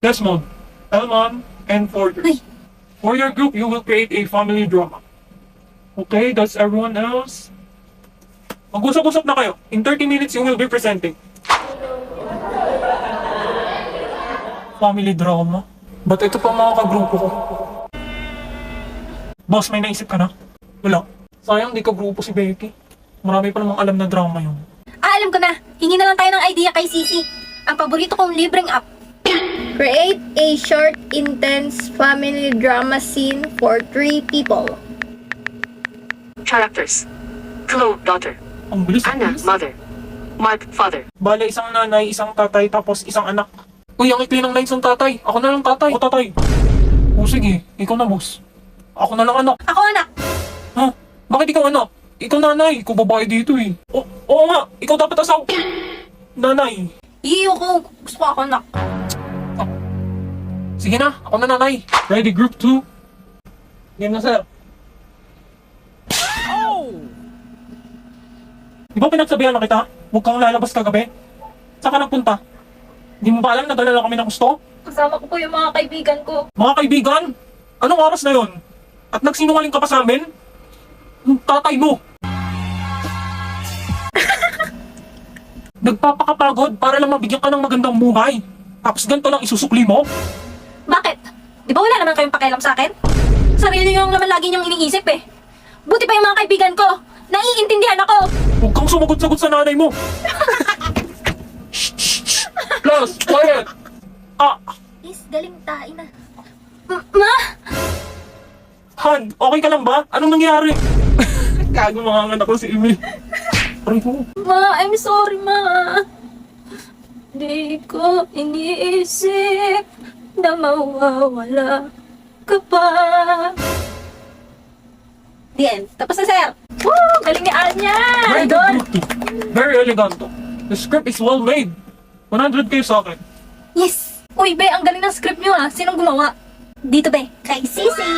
Desmond, Elman, and Forger. Uy. For your group, you will create a family drama. Okay, does everyone else? Mag-usap-usap na kayo. In 30 minutes, you will be presenting. Family drama? Ba't ito pa mga kagrupo ko? Boss, may naisip ka na? Wala. Sayang di ka grupo si Becky. Marami pa namang alam na drama yun. Alam ko na. Hingi na lang tayo ng idea kay Sisi. Ang paborito kong libreng app. Create a short, intense family drama scene for 3 people. Characters. Chloe, daughter. Ang bilis. Anna, mother. Mark, father. Bale, isang nanay, isang tatay, tapos isang anak. Uy, ang ikli ng lines ng tatay. Ako na lang tatay. O tatay. O sige, ikaw na boss. Ako na lang anak. Ako anak. Ha? Bakit ikaw anak? Ikaw nanay. Ikaw babae dito eh. Oo nga. Ikaw dapat asaw. Nanay. Iyo ko. Gusto ko ako anak. Sige na. Ako na nanay. Ready, group 2? Game na sir. Di ba pinagsabihan na kita? Huwag kang lalabas kagabi. Saan ka nagpunta? Di mo ba alam na dala lang kami ng gusto? Kasama ko po yung mga kaibigan ko. Mga kaibigan? Anong oras na yon? At nagsinungaling ka pa sa amin? Yung tatay mo! Nagpapakapagod para lang mabigyan ka ng magandang buhay. Tapos ganito lang isusukli mo? Bakit? Di ba wala naman kayong pakialam sa akin? Sarili nyo naman lagi nyong iniisip eh. Buti pa yung mga kaibigan ko. Naiintindihan ako. Huwag kang sumagot-sagot sa nanay mo! Shh, shh, shh. Plus, quiet! Is, galing tain na. Ma? Han, okay ka lang ba? Anong nangyari? Gago mga anak ko si Emil. Aray ko. Ma, I'm sorry, ma. Di ko iniisip na mawawala ka pa. The end. Tapos na, sir. Woo! Galing ni Anya! Very Idol! good, group 2. Very eleganto. The script is well made. 100k sa akin. Yes! Uy, be, ang galing ng script nyo ah. Sinong gumawa? Dito, be. Kay Sisi!